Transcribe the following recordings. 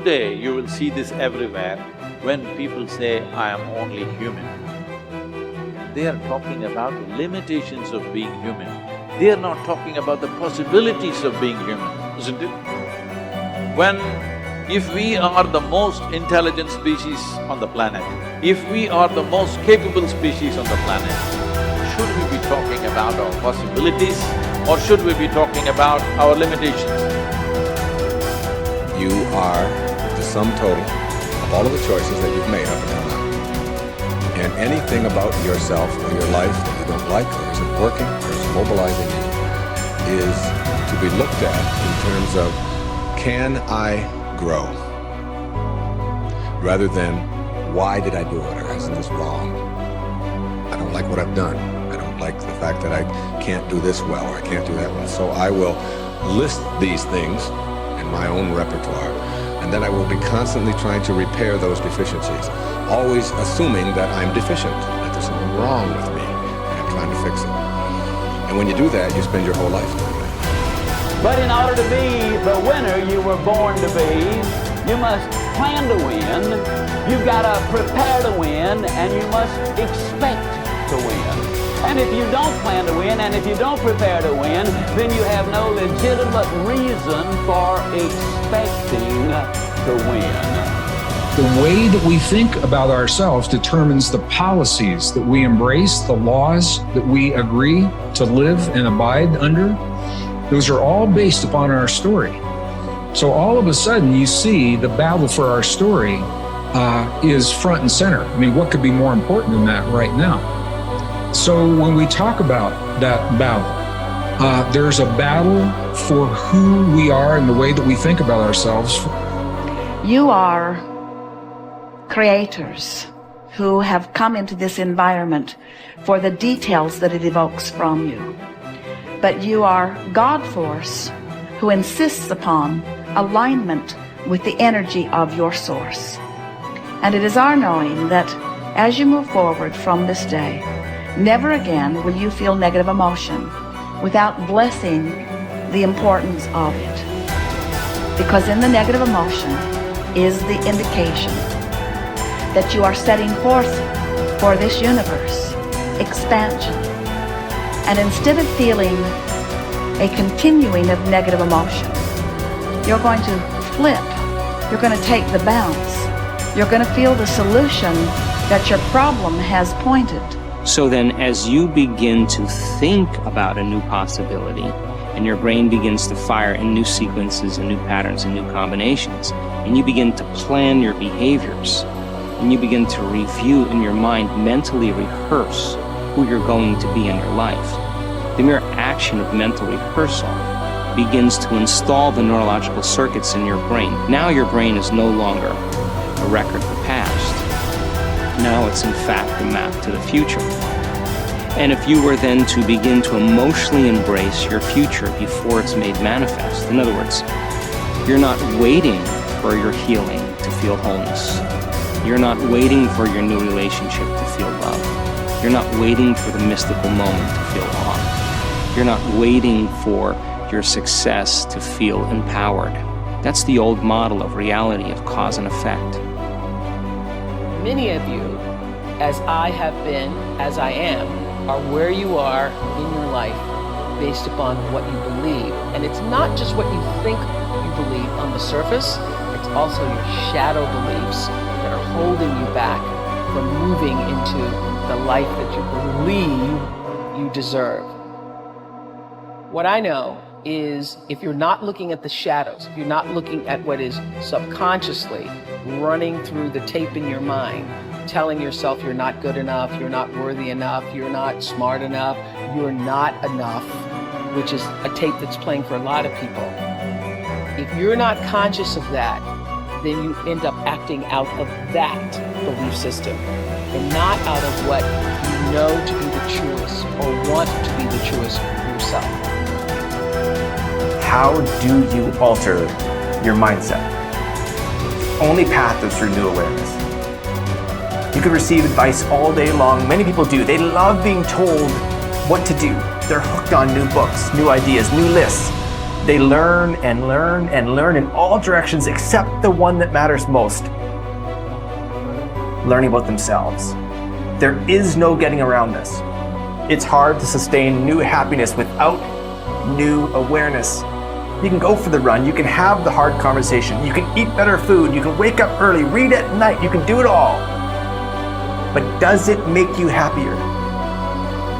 Today you will see this everywhere when people say, I am only human. They are talking about the limitations of being human. They are not talking about the possibilities of being human, isn't it? If we are the most intelligent species on the planet, if we are the most capable species on the planet, should we be talking about our possibilities or should we be talking about our limitations? You are the sum total of all of the choices that you've made up until now. And anything about yourself or your life that you don't like or isn't working or is mobilizing you is to be looked at in terms of, can I grow? Rather than, why did I do it, or isn't this wrong? I don't like what I've done. I don't like the fact that I can't do this well or I can't do that well. So I will list these things in my own repertoire, and then I will be constantly trying to repair those deficiencies, always assuming that I'm deficient, that there's something wrong with me, and I'm trying to fix it. And when you do that, you spend your whole life doing that. But in order to be the winner you were born to be, you must plan to win, you've got to prepare to win, and you must expect to win. And if you don't plan to win, and if you don't prepare to win, then you have no legitimate reason for expecting to win. The way that we think about ourselves determines the policies that we embrace, the laws that we agree to live and abide under. Those are all based upon our story. So all of a sudden you see the battle for our story is front and center. I mean, what could be more important than that right now? So when we talk about that battle, there's a battle for who we are and the way that we think about ourselves. You are creators who have come into this environment for the details that it evokes from you. But you are God force who insists upon alignment with the energy of your source. And it is our knowing that as you move forward from this day, never again will you feel negative emotion without blessing the importance of it. Because in the negative emotion is the indication that you are setting forth for this universe expansion. And instead of feeling a continuing of negative emotion, you're going to flip. You're going to take the bounce. You're going to feel the solution that your problem has pointed. So then as you begin to think about a new possibility, and your brain begins to fire in new sequences and new patterns and new combinations, and you begin to plan your behaviors, and you begin to review in your mind, mentally rehearse who you're going to be in your life. The mere action of mental rehearsal begins to install the neurological circuits in your brain. Now your brain is no longer a record of the past. Now it's in fact a map to the future. And if you were then to begin to emotionally embrace your future before it's made manifest, in other words, you're not waiting for your healing to feel wholeness. You're not waiting for your new relationship to feel love. You're not waiting for the mystical moment to feel awe. You're not waiting for your success to feel empowered. That's the old model of reality, of cause and effect. Many of you, as I have been, as I am, are where you are in your life based upon what you believe. And it's not just what you think you believe on the surface, it's also your shadow beliefs that are holding you back from moving into the life that you believe you deserve. What I know is if you're not looking at the shadows, if you're not looking at what is subconsciously running through the tape in your mind, telling yourself you're not good enough, you're not worthy enough, you're not smart enough, you're not enough, which is a tape that's playing for a lot of people. If you're not conscious of that, then you end up acting out of that belief system and not out of what you know to be the truest or want to be the truest for yourself. How do you alter your mindset? The only path is through new awareness. You could receive advice all day long. Many people do. They love being told what to do. They're hooked on new books, new ideas, new lists. They learn and learn and learn in all directions except the one that matters most. Learning about themselves. There is no getting around this. It's hard to sustain new happiness without new awareness. You can go for the run, you can have the hard conversation, you can eat better food, you can wake up early, read at night, you can do it all. But does it make you happier?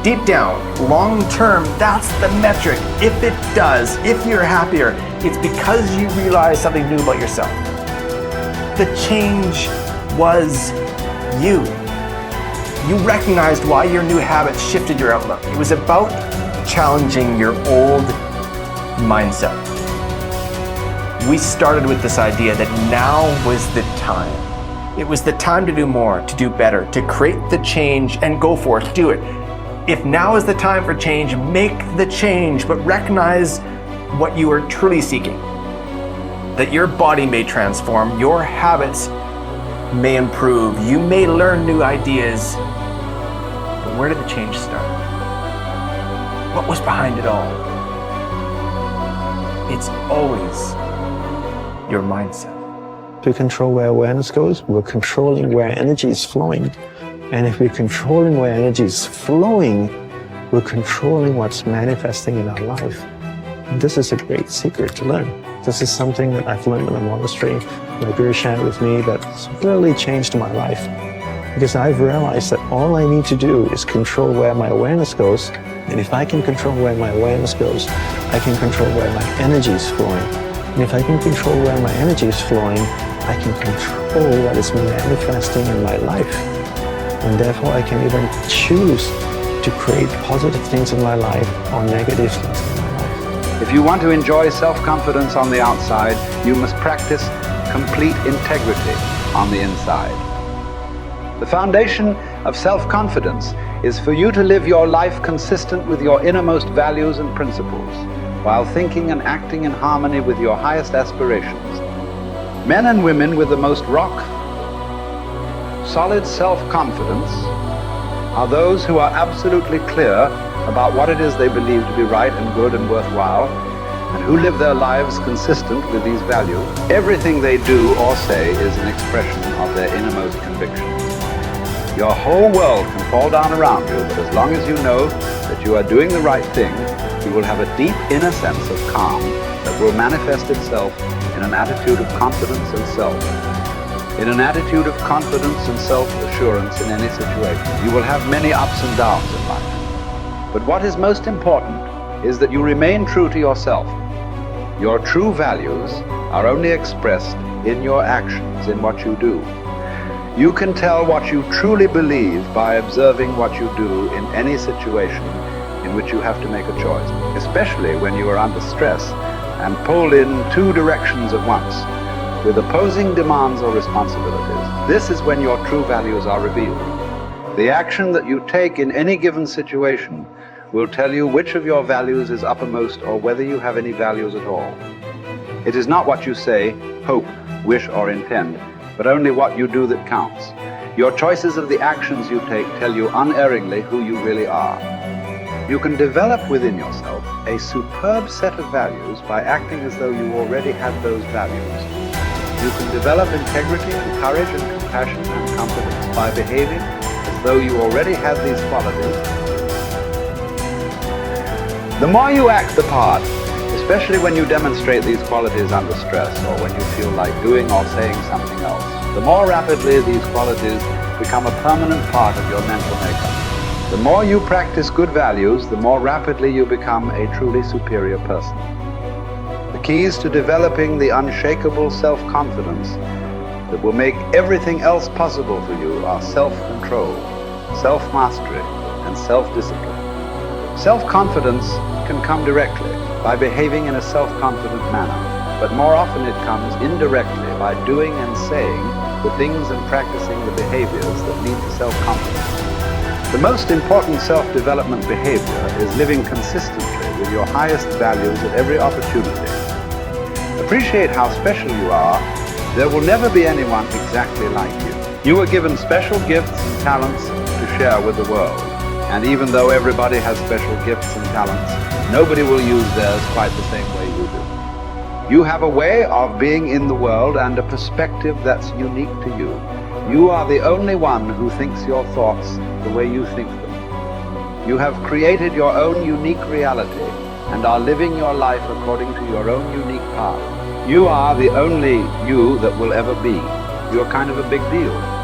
Deep down, long term, that's the metric. If it does, if you're happier, it's because you realize something new about yourself. The change was you. You recognized why your new habits shifted your outlook. It was about challenging your old mindset. We started with this idea that now was the time. It was the time to do more, to do better, to create the change and go for it, do it. If now is the time for change, make the change, but recognize what you are truly seeking. That your body may transform, your habits may improve, you may learn new ideas, but where did the change start? What was behind it all? It's always your mindset. To control where awareness goes, we're controlling where energy is flowing. And if we're controlling where energy is flowing, we're controlling what's manifesting in our life. And this is a great secret to learn. This is something that I've learned in the monastery. My guru shared with me that's really changed my life. Because I've realized that all I need to do is control where my awareness goes. And if I can control where my awareness goes, I can control where my energy is flowing. And if I can control where my energy is flowing, I can control what is manifesting in my life. And therefore I can even choose to create positive things in my life or negative things in my life. If you want to enjoy self-confidence on the outside, you must practice complete integrity on the inside. The foundation of self-confidence is for you to live your life consistent with your innermost values and principles, while thinking and acting in harmony with your highest aspirations. Men and women with the most solid self-confidence are those who are absolutely clear about what it is they believe to be right and good and worthwhile, and who live their lives consistent with these values. Everything they do or say is an expression of their innermost convictions. Your whole world can fall down around you, but as long as you know that you are doing the right thing, you will have a deep inner sense of calm that will manifest itself in an attitude of confidence and self. In an attitude of confidence and self-assurance in any situation. You will have many ups and downs in life. But what is most important is that you remain true to yourself. Your true values are only expressed in your actions, in what you do. You can tell what you truly believe by observing what you do in any situation in which you have to make a choice, especially when you are under stress and pulled in two directions at once, with opposing demands or responsibilities. This is when your true values are revealed. The action that you take in any given situation will tell you which of your values is uppermost or whether you have any values at all. It is not what you say, hope, wish, or intend, but only what you do that counts. Your choices of the actions you take tell you unerringly who you really are. You can develop within yourself a superb set of values by acting as though you already had those values. You can develop integrity and courage and compassion and confidence by behaving as though you already had these qualities. The more you act the part, especially when you demonstrate these qualities under stress or when you feel like doing or saying something else, the more rapidly these qualities become a permanent part of your mental makeup. The more you practice good values, the more rapidly you become a truly superior person. The keys to developing the unshakable self-confidence that will make everything else possible for you are self-control, self-mastery, and self-discipline. Self-confidence can come directly by behaving in a self-confident manner, but more often it comes indirectly by doing and saying the things and practicing the behaviors that lead to self-confidence. The most important self-development behavior is living consistently with your highest values at every opportunity. Appreciate how special you are. There will never be anyone exactly like you. You are given special gifts and talents to share with the world. And even though everybody has special gifts and talents, nobody will use theirs quite the same way you do. You have a way of being in the world and a perspective that's unique to you. You are the only one who thinks your thoughts the way you think them. You have created your own unique reality and are living your life according to your own unique path. You are the only you that will ever be. You're kind of a big deal.